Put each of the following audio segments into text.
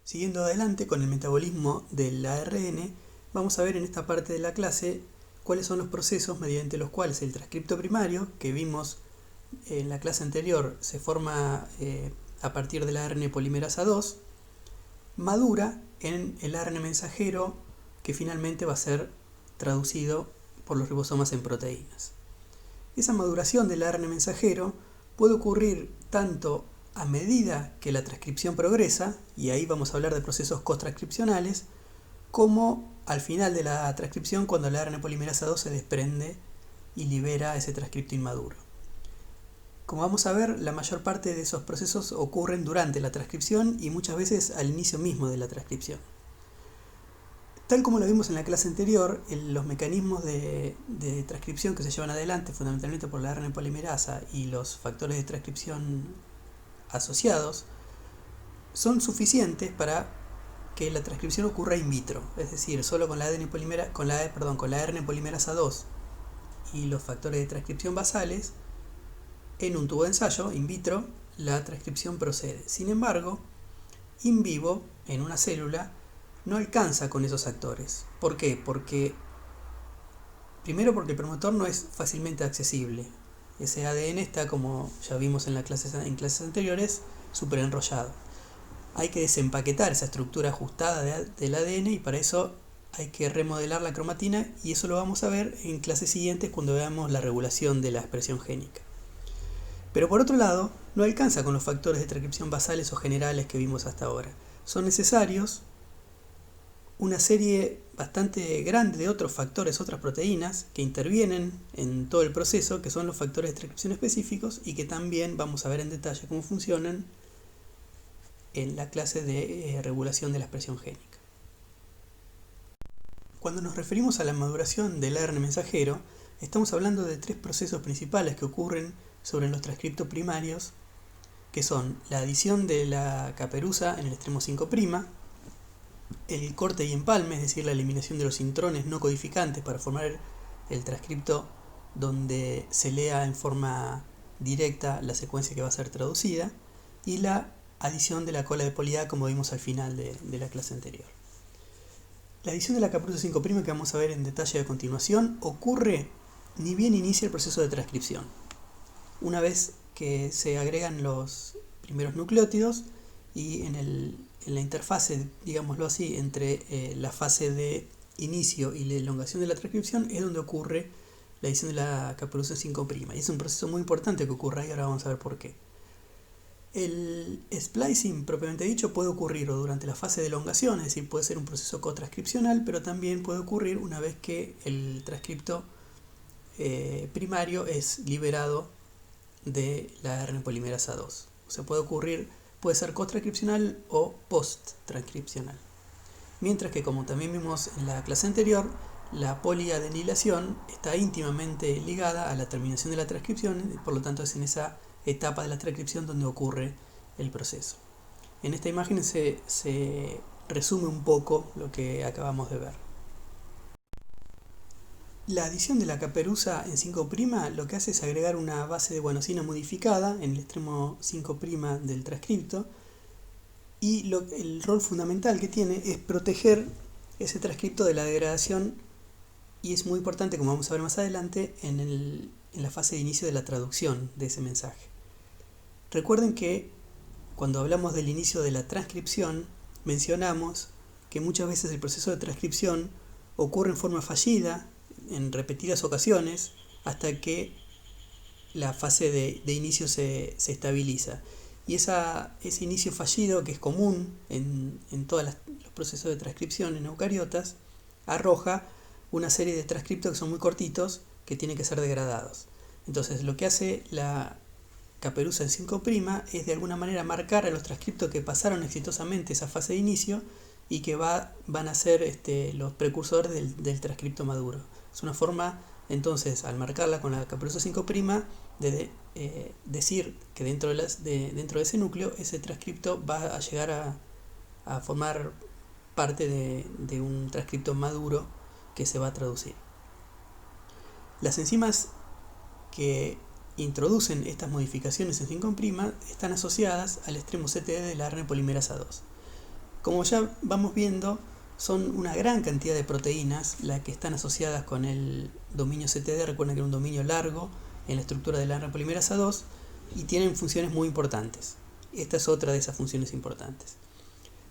Siguiendo adelante con el metabolismo del ARN, vamos a ver en esta parte de la clase cuáles son los procesos mediante los cuales el transcripto primario, que vimos en la clase anterior, se forma a partir del ARN polimerasa 2, madura en el ARN mensajero que finalmente va a ser traducido por los ribosomas en proteínas. Esa maduración del ARN mensajero puede ocurrir tanto a medida que la transcripción progresa, y ahí vamos a hablar de procesos cotranscripcionales, como al final de la transcripción cuando el ARN polimerasa 2 se desprende y libera ese transcripto inmaduro. Como vamos a ver, la mayor parte de esos procesos ocurren durante la transcripción y muchas veces al inicio mismo de la transcripción. Tal como lo vimos en la clase anterior, los mecanismos de transcripción que se llevan adelante fundamentalmente por la ARN polimerasa y los factores de transcripción asociados son suficientes para que la transcripción ocurra in vitro, es decir, solo con la ARN polimerasa 2 y los factores de transcripción basales, en un tubo de ensayo in vitro la transcripción procede. Sin embargo, in vivo, en una célula, no alcanza con esos actores. ¿Por qué? Primero porque el promotor no es fácilmente accesible. Ese ADN está, como ya vimos en clases anteriores, súper enrollado. Hay que desempaquetar esa estructura ajustada del ADN y para eso hay que remodelar la cromatina, y eso lo vamos a ver en clases siguientes cuando veamos la regulación de la expresión génica. Pero por otro lado, no alcanza con los factores de transcripción basales o generales que vimos hasta ahora. Son necesarios una serie bastante grande de otros factores, otras proteínas que intervienen en todo el proceso, que son los factores de transcripción específicos y que también vamos a ver en detalle cómo funcionan en la clase de regulación de la expresión génica. Cuando nos referimos a la maduración del ARN mensajero, estamos hablando de tres procesos principales que ocurren sobre los transcriptos primarios, que son la adición de la caperuza en el extremo 5', el corte y empalme, es decir, la eliminación de los intrones no codificantes para formar el transcripto donde se lea en forma directa la secuencia que va a ser traducida, y la adición de la cola de Poli A, como vimos al final de la clase anterior. La adición de la caperuza 5', que vamos a ver en detalle a continuación, ocurre ni bien inicia el proceso de transcripción. Una vez que se agregan los primeros nucleótidos y en la interfase, digámoslo así, entre la fase de inicio y la elongación de la transcripción es donde ocurre la adición de la caperuza 5'. Y es un proceso muy importante que ocurre y ahora vamos a ver por qué. El splicing propiamente dicho puede ocurrir o durante la fase de elongación, es decir, puede ser un proceso cotranscripcional, pero también puede ocurrir una vez que el transcripto primario es liberado de la ARN polimerasa 2. O sea, puede ser cotranscripcional o post-transcripcional. Mientras que, como también vimos en la clase anterior, la poliadenilación está íntimamente ligada a la terminación de la transcripción, por lo tanto es en esa etapa de la transcripción donde ocurre el proceso. En esta imagen se resume un poco lo que acabamos de ver. La adición de la caperuza en 5' lo que hace es agregar una base de guanosina modificada en el extremo 5' del transcripto, y el rol fundamental que tiene es proteger ese transcripto de la degradación, y es muy importante, como vamos a ver más adelante, en la fase de inicio de la traducción de ese mensaje. Recuerden que cuando hablamos del inicio de la transcripción mencionamos que muchas veces el proceso de transcripción ocurre en forma fallida en repetidas ocasiones hasta que la fase de inicio se estabiliza. Y ese inicio fallido, que es común en todos los procesos de transcripción en eucariotas, arroja una serie de transcriptos que son muy cortitos que tienen que ser degradados. Entonces lo que hace la caperuza en 5' es de alguna manera marcar a los transcriptos que pasaron exitosamente esa fase de inicio y que van a ser los precursores del transcripto maduro. Es una forma, entonces, al marcarla con la caperuza 5', de decir que dentro de ese núcleo, ese transcripto va a llegar a formar parte de un transcripto maduro que se va a traducir. Las enzimas que introducen estas modificaciones en 5' están asociadas al extremo CTD de la ARN polimerasa 2. Como ya vamos viendo, son una gran cantidad de proteínas las que están asociadas con el dominio CTD. Recuerden que es un dominio largo en la estructura de la RNA polimerasa 2 y tienen funciones muy importantes. Esta es otra de esas funciones importantes.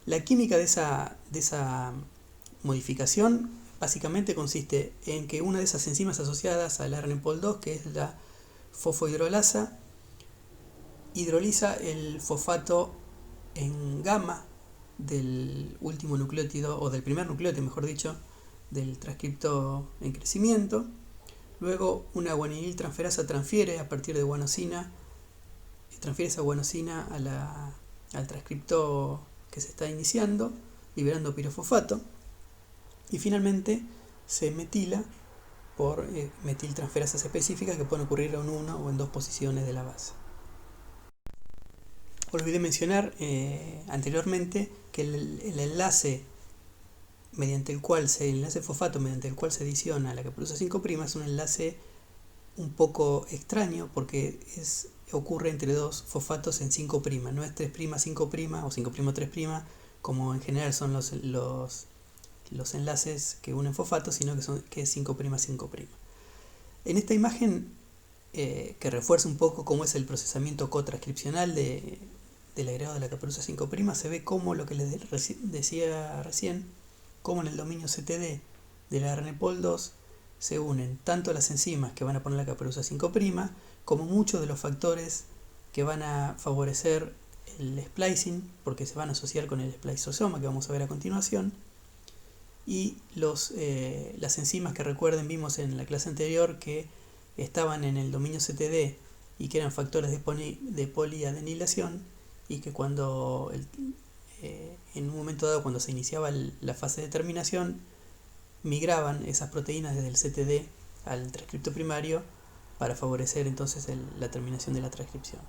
La química de esa modificación básicamente consiste en que una de esas enzimas asociadas al RNPOL2, que es la fosfohidrolasa, hidroliza el fosfato en gamma del último nucleótido, o del primer nucleótido, mejor dicho, del transcripto en crecimiento. Luego una guaniltransferasa transfiere a partir de guanosina, transfiere esa guanosina al transcripto que se está iniciando, liberando pirofosfato. Y finalmente se metila por metiltransferasas específicas que pueden ocurrir en una o en dos posiciones de la base. Olvidé mencionar anteriormente que el enlace mediante el cual el enlace fosfato mediante el cual se adiciona la caperuza 5' es un enlace un poco extraño porque ocurre entre dos fosfatos en 5', no es 3', 5' o 5' 3', como en general son los enlaces que unen fosfatos, sino que es 5', 5'. En esta imagen, que refuerza un poco cómo es el procesamiento cotranscripcional del agregado de la caperuza 5', se ve cómo lo que les decía recién, cómo en el dominio CTD de la RNPOL2 se unen tanto las enzimas que van a poner la caperuza 5', como muchos de los factores que van a favorecer el splicing, porque se van a asociar con el spliceosoma que vamos a ver a continuación, y las enzimas que recuerden vimos en la clase anterior que estaban en el dominio CTD y que eran factores de poliadenilación, y que cuando en un momento dado, cuando se iniciaba la fase de terminación, migraban esas proteínas desde el CTD al transcripto primario para favorecer entonces la terminación de la transcripción.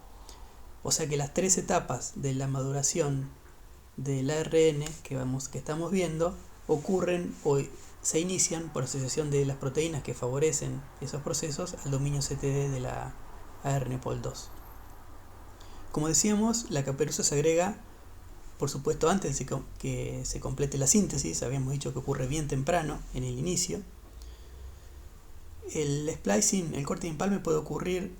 O sea que las tres etapas de la maduración del ARN que estamos viendo ocurren o se inician por asociación de las proteínas que favorecen esos procesos al dominio CTD de la ARNPOL2. Como decíamos, la caperuza se agrega, por supuesto, antes de que se complete la síntesis. Habíamos dicho que ocurre bien temprano, en el inicio. El splicing, el corte de empalme, puede ocurrir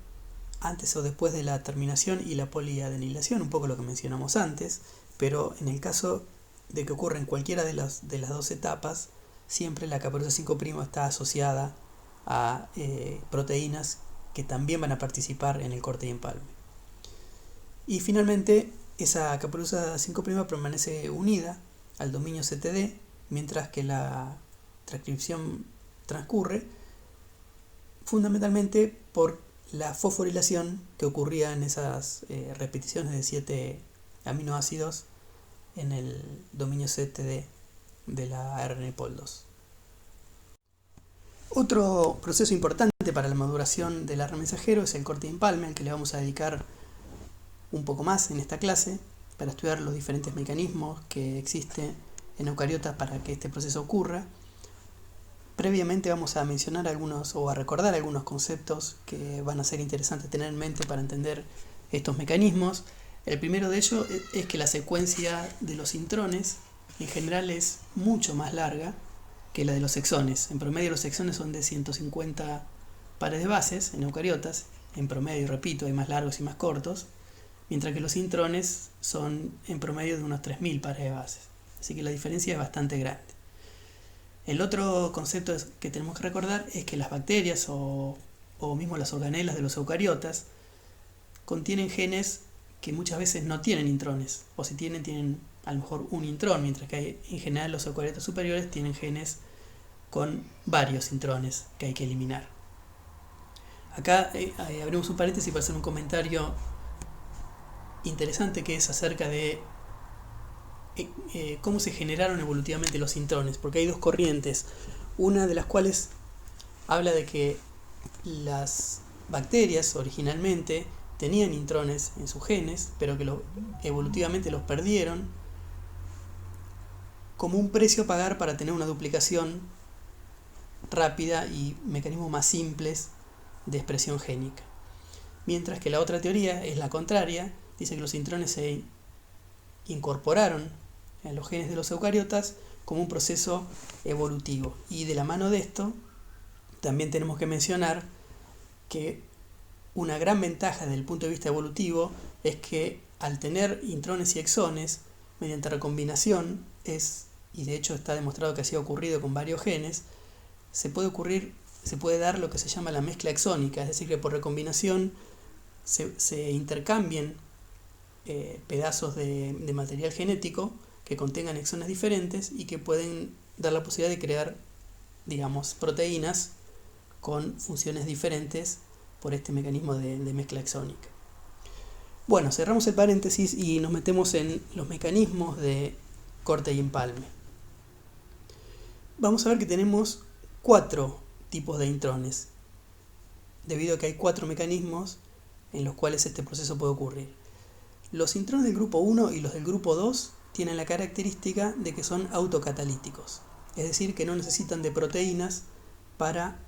antes o después de la terminación y la poliadenilación, un poco lo que mencionamos antes, pero en el caso de que ocurra en cualquiera de las dos etapas, siempre la caperuza 5' está asociada a proteínas que también van a participar en el corte y empalme. Y finalmente, esa caperuza 5' permanece unida al dominio CTD mientras que la transcripción transcurre, fundamentalmente por la fosforilación que ocurría en esas repeticiones de 7 aminoácidos en el dominio CTD de la RNPOL2. Otro proceso importante para la maduración del RNA mensajero es el corte de empalme, al que le vamos a dedicar un poco más en esta clase para estudiar los diferentes mecanismos que existen en eucariotas para que este proceso ocurra. Previamente vamos a mencionar algunos o a recordar algunos conceptos que van a ser interesantes tener en mente para entender estos mecanismos. El primero de ellos es que la secuencia de los intrones en general es mucho más larga que la de los exones. En promedio los exones son de 150 pares de bases en eucariotas. En promedio, repito, hay más largos y más cortos. Mientras que los intrones son en promedio de unos 3000 pares de bases. Así que la diferencia es bastante grande. El otro concepto que tenemos que recordar es que las bacterias o mismo las organelas de los eucariotas contienen genes que muchas veces no tienen intrones, o si tienen a lo mejor un intrón, mientras que en general los eucariotas superiores tienen genes con varios intrones que hay que eliminar. Acá abrimos un paréntesis para hacer un comentario interesante que es acerca de cómo se generaron evolutivamente los intrones, porque hay dos corrientes, una de las cuales habla de que las bacterias originalmente tenían intrones en sus genes, pero que evolutivamente los perdieron como un precio a pagar para tener una duplicación rápida y mecanismos más simples de expresión génica. Mientras que la otra teoría es la contraria, dice que los intrones se incorporaron a los genes de los eucariotas como un proceso evolutivo. Y de la mano de esto, también tenemos que mencionar que una gran ventaja desde el punto de vista evolutivo es que al tener intrones y exones, mediante recombinación, y de hecho está demostrado que así ha ocurrido con varios genes, se puede dar lo que se llama la mezcla exónica, es decir, que por recombinación se intercambien pedazos de material genético que contengan exones diferentes y que pueden dar la posibilidad de crear, digamos, proteínas con funciones diferentes por este mecanismo de mezcla exónica. Bueno, cerramos el paréntesis y nos metemos en los mecanismos de corte y empalme. Vamos a ver que tenemos 4 tipos de intrones, debido a que hay 4 mecanismos en los cuales este proceso puede ocurrir. Los intrones del grupo 1 y los del grupo 2 tienen la característica de que son autocatalíticos, es decir, que no necesitan de proteínas para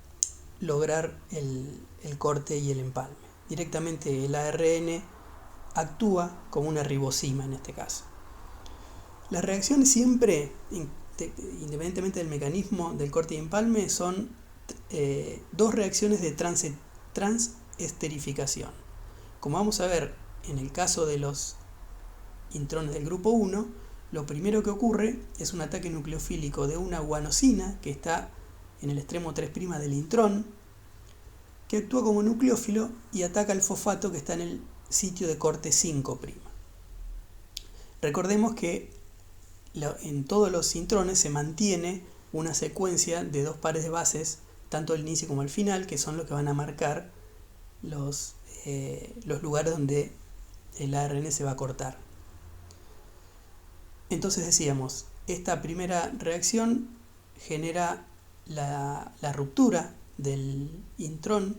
lograr el corte y el empalme. Directamente el ARN actúa como una ribosima en este caso. Las reacciones siempre, independientemente del mecanismo del corte y empalme, son 2 reacciones de transesterificación. Como vamos a ver en el caso de los intrones del grupo 1, lo primero que ocurre es un ataque nucleofílico de una guanosina que está en el extremo 3' del intrón, que actúa como nucleófilo y ataca al fosfato que está en el sitio de corte 5'. Recordemos que en todos los intrones se mantiene una secuencia de 2 pares de bases, tanto al inicio como al final, que son los que van a marcar los lugares donde el ARN se va a cortar. Entonces decíamos, esta primera reacción genera la ruptura del intrón,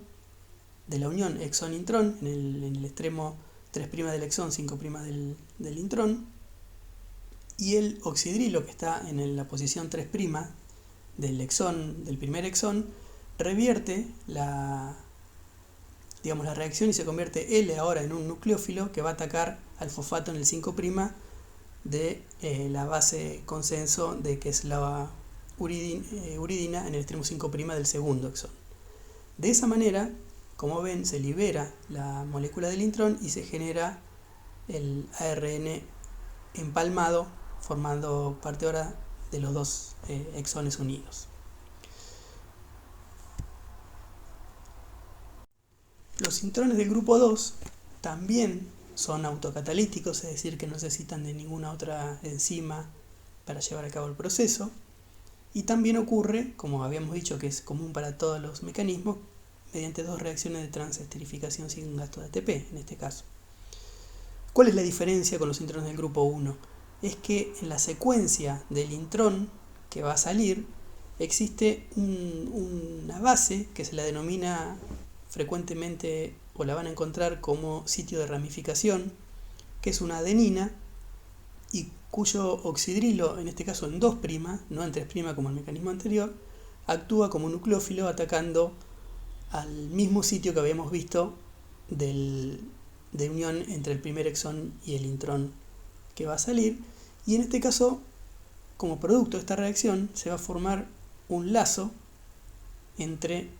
de la unión exón-intrón en el extremo 3' del exón, 5' del intrón, y el oxidrilo que está en la posición 3' del primer exón revierte la reacción y se convierte L ahora en un nucleófilo que va a atacar al fosfato en el 5' de la base consenso de que es la uridina en el extremo 5' del segundo exón. De esa manera, como ven, se libera la molécula del intrón y se genera el ARN empalmado, formando parte ahora de los 2 exones unidos. Los intrones del grupo 2 también son autocatalíticos, es decir, que no necesitan de ninguna otra enzima para llevar a cabo el proceso. Y también ocurre, como habíamos dicho que es común para todos los mecanismos, mediante 2 reacciones de transesterificación sin gasto de ATP, en este caso. ¿Cuál es la diferencia con los intrones del grupo 1? Es que en la secuencia del intrón que va a salir existe una base que se la denomina frecuentemente, o la van a encontrar como sitio de ramificación, que es una adenina y cuyo oxidrilo, en este caso en 2', no en 3' como el mecanismo anterior, actúa como nucleófilo atacando al mismo sitio que habíamos visto de unión entre el primer exón y el intrón que va a salir, y en este caso, como producto de esta reacción, se va a formar un lazo entre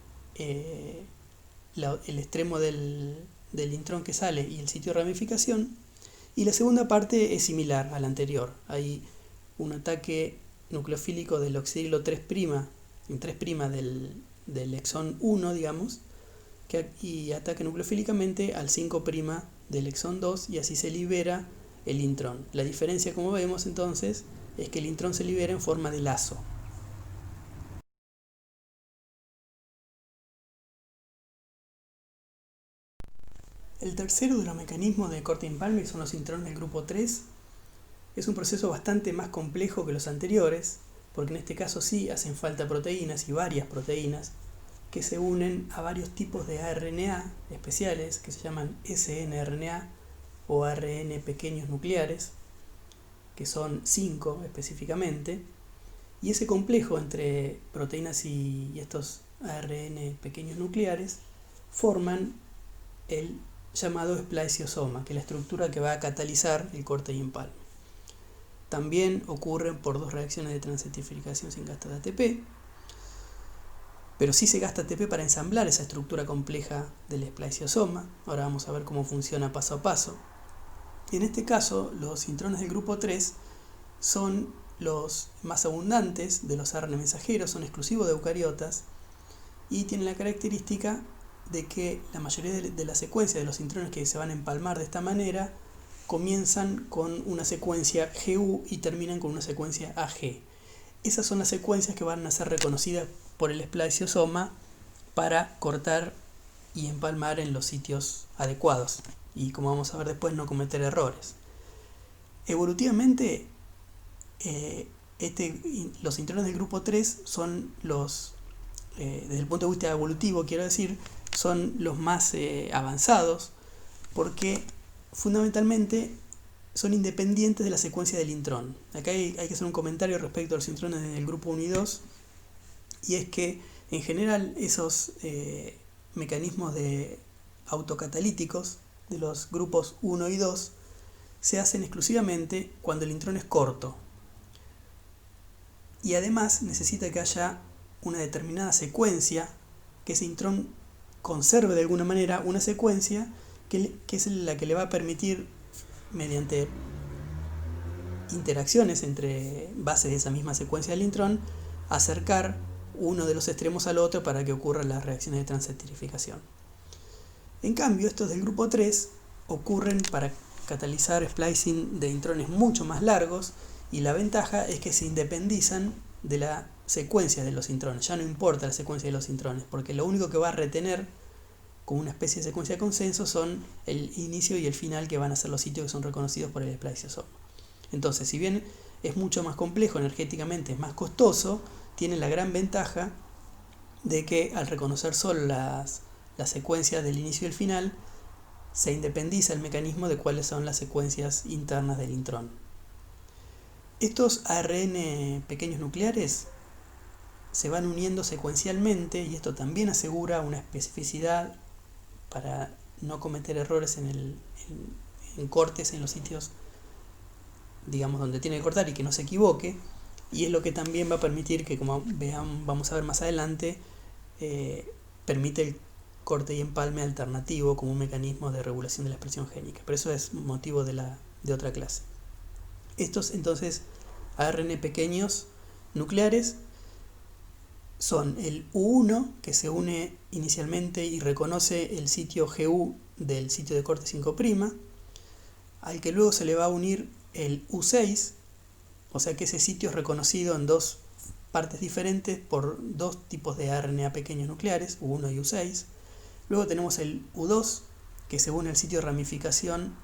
el extremo del intrón que sale y el sitio de ramificación, y la segunda parte es similar a la anterior. Hay un ataque nucleofílico del oxidrilo 3', en 3' del exón 1, digamos, y ataca nucleofílicamente al 5' del exón 2, y así se libera el intrón. La diferencia, como vemos entonces, es que el intrón se libera en forma de lazo. El tercero de los mecanismos de corte y empalme son los intrones del grupo 3. Es un proceso bastante más complejo que los anteriores, porque en este caso sí hacen falta proteínas y varias proteínas que se unen a varios tipos de ARNA especiales que se llaman snRNA o ARN pequeños nucleares, que son 5 específicamente, y ese complejo entre proteínas y estos ARN pequeños nucleares forman el llamado esplasiosoma, que es la estructura que va a catalizar el corte y empalme. también ocurren por dos reacciones de transesterificación sin gasto de ATP, pero sí se gasta ATP para ensamblar esa estructura compleja del esplasiosoma. Ahora vamos a ver cómo funciona paso a paso. En este caso, los intrones del grupo 3 son los más abundantes de los ARN mensajeros, son exclusivos de eucariotas y tienen la característica de que la mayoría de la secuencia de los intrones que se van a empalmar de esta manera comienzan con una secuencia GU y terminan con una secuencia AG. Esas son las secuencias que van a ser reconocidas por el esplasiosoma para cortar y empalmar en los sitios adecuados y, como vamos a ver después, no cometer errores. Evolutivamente, los intrones del grupo 3 son los, desde el punto de vista evolutivo, quiero decir, son los más avanzados porque fundamentalmente son independientes de la secuencia del intrón. Acá hay que hacer un comentario respecto a los intrones del grupo 1 y 2, y es que en general esos mecanismos de autocatalíticos de los grupos 1 y 2 se hacen exclusivamente cuando el intrón es corto, y además necesita que haya una determinada secuencia, que ese intrón conserve de alguna manera una secuencia que es la que le va a permitir, mediante interacciones entre bases de esa misma secuencia del intrón, acercar uno de los extremos al otro para que ocurran las reacciones de transesterificación. En cambio, estos del grupo 3 ocurren para catalizar splicing de intrones mucho más largos, y la ventaja es que se independizan de la secuencia de los intrones. Ya no importa la secuencia de los intrones, porque lo único que va a retener como una especie de secuencia de consenso son el inicio y el final, que van a ser los sitios que son reconocidos por el esplasiosoma. Entonces, si bien es mucho más complejo energéticamente, es más costoso, tiene la gran ventaja de que al reconocer solo las secuencias del inicio y el final, se independiza el mecanismo de cuáles son las secuencias internas del intrón. Estos ARN pequeños nucleares se van uniendo secuencialmente, y esto también asegura una especificidad para no cometer errores en cortes en los sitios, digamos, donde tiene que cortar y que no se equivoque, y es lo que también va a permitir que, como vamos a ver más adelante, permite el corte y empalme alternativo como un mecanismo de regulación de la expresión génica, pero eso es motivo de otra clase. Estos entonces ARN pequeñ'os nucleares son el U1, que se une inicialmente y reconoce el sitio GU del sitio de corte 5', al que luego se le va a unir el U6, o sea que ese sitio es reconocido en dos partes diferentes por dos tipos de RNA pequeños nucleares, U1 y U6. Luego tenemos el U2, que se une al sitio de ramificación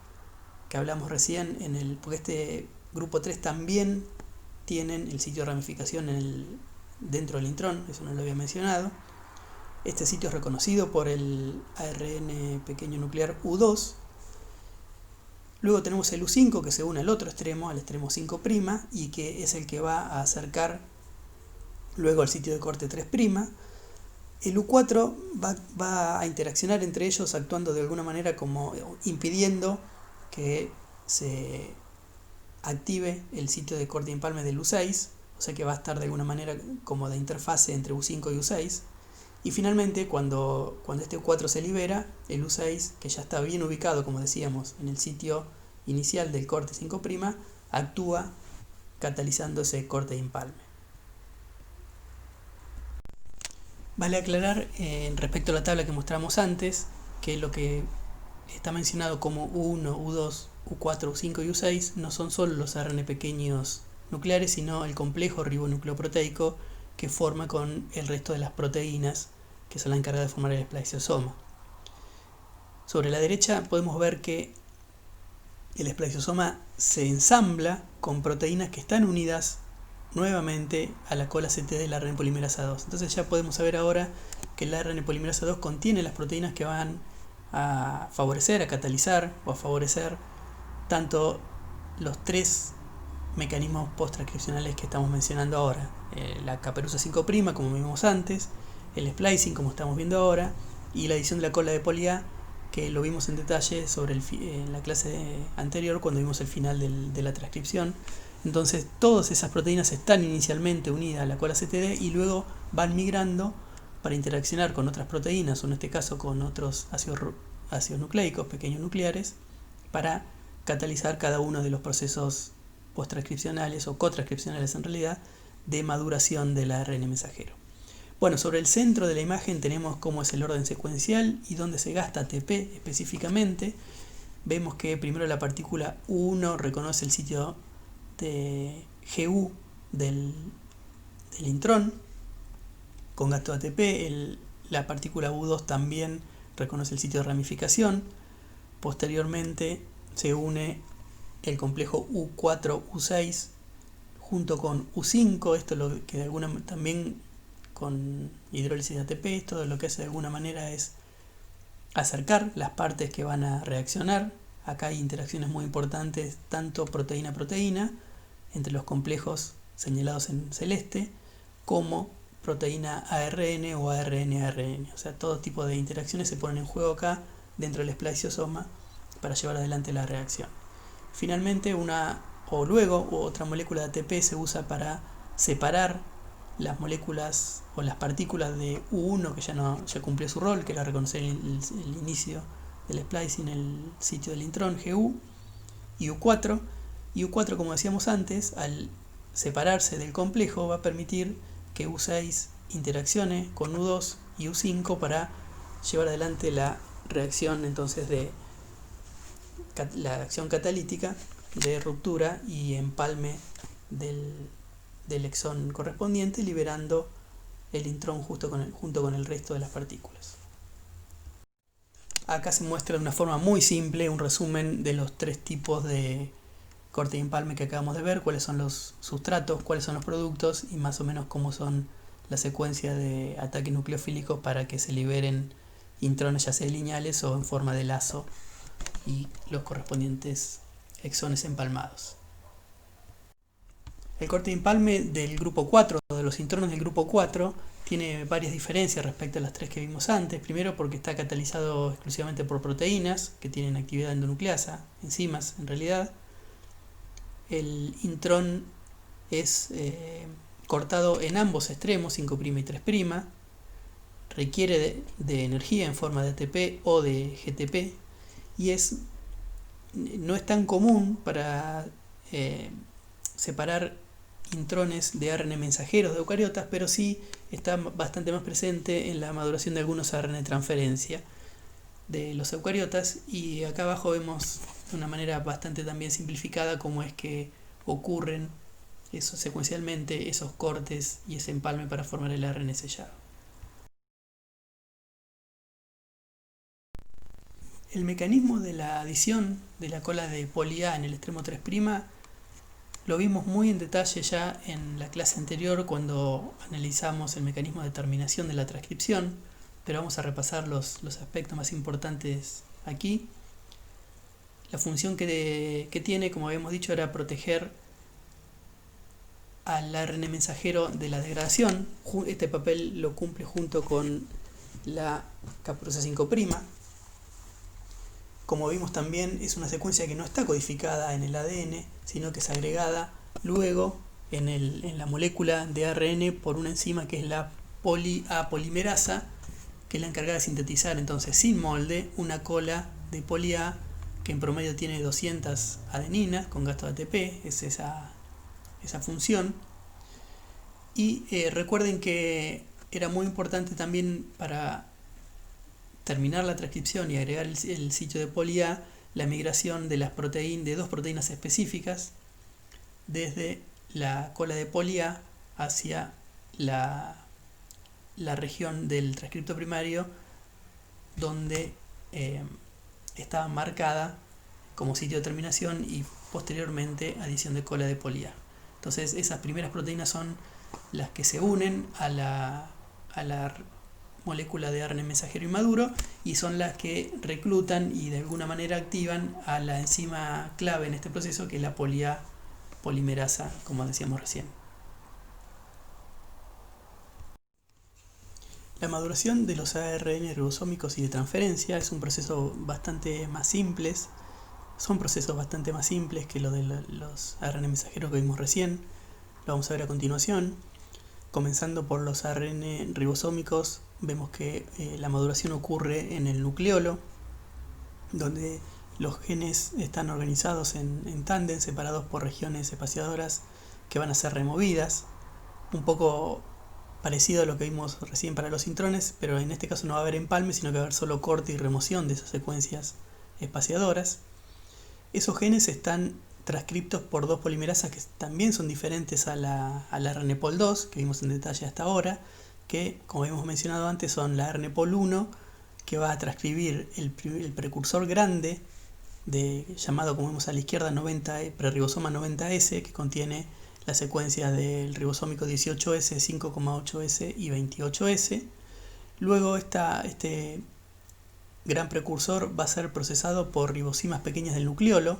que hablamos recién, porque este grupo 3 también tienen el sitio de ramificación dentro del intrón, eso no lo había mencionado. Este sitio es reconocido por el ARN pequeño nuclear U2. Luego tenemos el U5, que se une al otro extremo, al extremo 5', y que es el que va a acercar luego al sitio de corte 3'. El U4 va a interaccionar entre ellos, actuando de alguna manera como impidiendo que se active el sitio de corte y empalme del U6, o sea que va a estar de alguna manera como de interfase entre U5 y U6. Y finalmente, cuando este U4 se libera, el U6, que ya está bien ubicado, como decíamos, en el sitio inicial del corte 5', actúa catalizando ese corte y empalme. Vale aclarar, respecto a la tabla que mostramos antes, que lo que está mencionado como U1, U2, U4, U5 y U6 no son solo los ARN pequeños nucleares, sino el complejo ribonucleoproteico que forma con el resto de las proteínas que son las encargadas de formar el esplasiosoma. Sobre la derecha podemos ver que el esplasiosoma se ensambla con proteínas que están unidas nuevamente a la cola CT del ARN polimerasa 2. Entonces ya podemos saber ahora que el ARN polimerasa 2 contiene las proteínas que van a favorecer, a catalizar o a favorecer tanto los tres mecanismos post-transcripcionales que estamos mencionando ahora: la caperuza 5', como vimos antes, el splicing, como estamos viendo ahora, y la edición de la cola de poli A, que lo vimos en detalle en la clase anterior cuando vimos el final de la transcripción. Entonces todas esas proteínas están inicialmente unidas a la cola CTD y luego van migrando para interaccionar con otras proteínas, o en este caso con otros ácidos nucleicos, pequeños nucleares, para catalizar cada uno de los procesos posttranscripcionales o cotranscripcionales en realidad de maduración del ARN mensajero. Bueno, sobre el centro de la imagen tenemos cómo es el orden secuencial y dónde se gasta ATP específicamente. Vemos que primero la partícula U1 reconoce el sitio de GU del intrón con gasto de ATP. La partícula U2 también reconoce el sitio de ramificación. Posteriormente se une el complejo U4-U6 junto con U5, esto es lo que de alguna también con hidrólisis de ATP, esto lo que hace de alguna manera es acercar las partes que van a reaccionar. Acá hay interacciones muy importantes, tanto proteína-proteína, entre los complejos señalados en celeste, como proteína-ARN o ARN-ARN. O sea, todo tipo de interacciones se ponen en juego acá dentro del esplasiosoma para llevar adelante la reacción. Finalmente, otra molécula de ATP se usa para separar las moléculas o las partículas de U1 que ya cumplió su rol, que era reconocer el inicio del splicing, el sitio del intrón GU, y U4. Y U4, como decíamos antes, al separarse del complejo va a permitir que U6 interaccione con U2 y U5 para llevar adelante la reacción entonces de la acción catalítica de ruptura y empalme del exón correspondiente, liberando el intrón junto con el resto de las partículas. Acá se muestra de una forma muy simple un resumen de los tres tipos de corte y empalme que acabamos de ver, cuáles son los sustratos, cuáles son los productos y más o menos cómo son la secuencia de ataques nucleofílicos para que se liberen intrones ya sea lineales o en forma de lazo y los correspondientes exones empalmados. El corte de empalme del grupo 4, o de los intrones del grupo 4, tiene varias diferencias respecto a las tres que vimos antes. Primero porque está catalizado exclusivamente por proteínas que tienen actividad endonucleasa, enzimas en realidad. El intrón es cortado en ambos extremos, 5' y 3', requiere de energía en forma de ATP o de GTP y no es tan común para separar intrones de ARN mensajeros de eucariotas, pero sí está bastante más presente en la maduración de algunos ARN de transferencia de los eucariotas, y acá abajo vemos de una manera bastante también simplificada cómo es que ocurren secuencialmente esos cortes y ese empalme para formar el ARN sellado. El mecanismo de la adición de la cola de poli A en el extremo 3' lo vimos muy en detalle ya en la clase anterior cuando analizamos el mecanismo de terminación de la transcripción, pero vamos a repasar los aspectos más importantes aquí. La función que tiene, como habíamos dicho, era proteger al ARN mensajero de la degradación. Este papel lo cumple junto con la caprosa 5'. Como vimos también, es una secuencia que no está codificada en el ADN, sino que es agregada luego en la molécula de ARN por una enzima que es la poli-A polimerasa, que es la encargada de sintetizar entonces sin molde una cola de poli-A que en promedio tiene 200 adeninas con gasto de ATP, es esa función. Y recuerden que era muy importante también para terminar la transcripción y agregar el sitio de poli-A la migración de dos proteínas específicas desde la cola de poli-A hacia la región del transcripto primario donde estaba marcada como sitio de terminación y posteriormente adición de cola de poli-A. Entonces esas primeras proteínas son las que se unen a la molécula de ARN mensajero inmaduro y son las que reclutan y de alguna manera activan a la enzima clave en este proceso, que es la poli-A polimerasa, como decíamos recién. La maduración de los ARN ribosómicos y de transferencia es un proceso bastante más simple, Son procesos bastante más simples que los de los ARN mensajeros que vimos recién. Lo vamos a ver a continuación. Comenzando por los ARN ribosómicos, vemos que la maduración ocurre en el nucleolo, donde los genes están organizados en tándem, separados por regiones espaciadoras que van a ser removidas. Un poco parecido a lo que vimos recién para los intrones, pero en este caso no va a haber empalme, sino que va a haber solo corte y remoción de esas secuencias espaciadoras. Esos genes están transcriptos por dos polimerasas que también son diferentes a la RNPOL2, que vimos en detalle hasta ahora, que, como hemos mencionado antes, son la RNPOL1, que va a transcribir el precursor grande, llamado, como vemos a la izquierda, prerribosoma 90S, que contiene la secuencia del ribosómico 18S, 5,8S y 28S. Luego este gran precursor va a ser procesado por ribosimas pequeñas del nucleolo,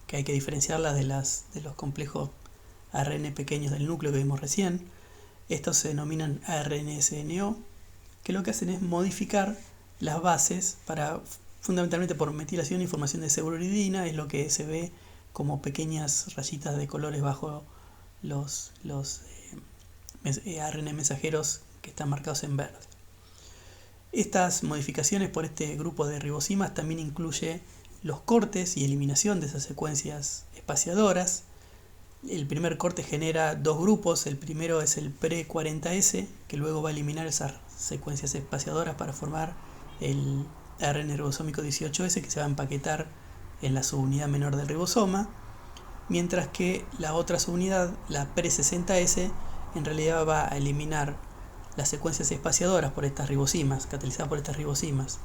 que hay que diferenciarlas de los complejos ARN pequeños del núcleo que vimos recién. Estos se denominan ARN-SNO, que lo que hacen es modificar las bases fundamentalmente por metilación y formación de pseudouridina. Es lo que se ve como pequeñas rayitas de colores bajo los ARN mensajeros que están marcados en verde. Estas modificaciones por este grupo de ribosimas también incluye los cortes y eliminación de esas secuencias espaciadoras. El primer corte genera dos grupos. El primero es el pre-40S, que luego va a eliminar esas secuencias espaciadoras para formar el ARN ribosómico 18S, que se va a empaquetar en la subunidad menor del ribosoma, mientras que la otra subunidad, la pre-60S, en realidad va a eliminar las secuencias espaciadoras por estas ribosimas, catalizadas por estas ribosimas,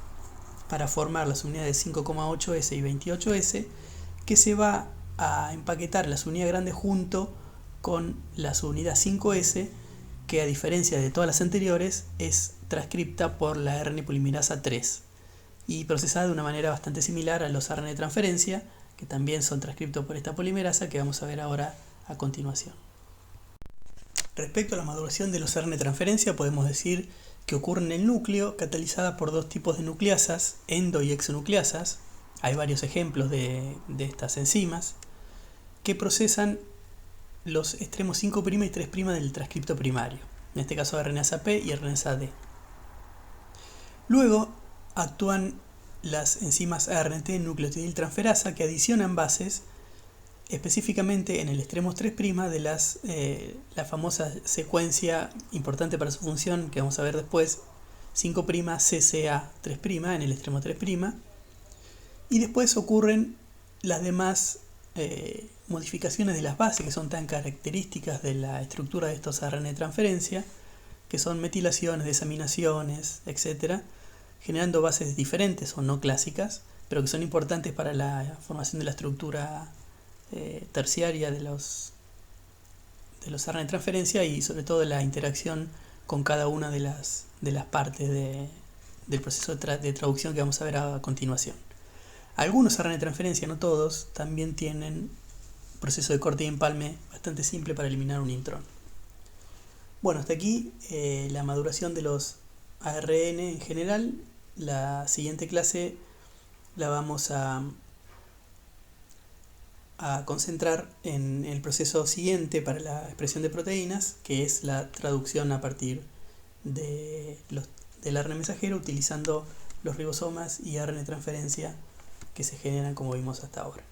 para formar las unidades 5,8S y 28S, que se va a empaquetar la subunidad grande junto con la subunidad 5S, que a diferencia de todas las anteriores es transcripta por la RN polimerasa 3 y procesada de una manera bastante similar a los ARN de transferencia, que también son transcriptos por esta polimerasa, que vamos a ver ahora a continuación. Respecto a la maduración de los ARN de transferencia, podemos decir que ocurre en el núcleo, catalizada por dos tipos de nucleasas, endo y exonucleasas. Hay varios ejemplos de estas enzimas que procesan los extremos 5' y 3' del transcripto primario, en este caso RNasa P y RNasa D. Luego actúan las enzimas ARNT nucleotidil transferasa, que adicionan bases específicamente en el extremo 3' de la famosa secuencia importante para su función, que vamos a ver después, 5' CCA 3' en el extremo 3', y después ocurren las demás modificaciones de las bases que son tan características de la estructura de estos ARN de transferencia, que son metilaciones, desaminaciones, etc., generando bases diferentes o no clásicas, pero que son importantes para la formación de la estructura terciaria de los ARN de transferencia y sobre todo la interacción con cada una de las partes del proceso de traducción que vamos a ver a continuación. Algunos ARN de transferencia, no todos, también tienen proceso de corte y empalme bastante simple para eliminar un intrón. Bueno, hasta aquí la maduración de los ARN en general. La siguiente clase la vamos a concentrar en el proceso siguiente para la expresión de proteínas, que es la traducción a partir del ARN mensajero utilizando los ribosomas y ARN de transferencia que se generan como vimos hasta ahora.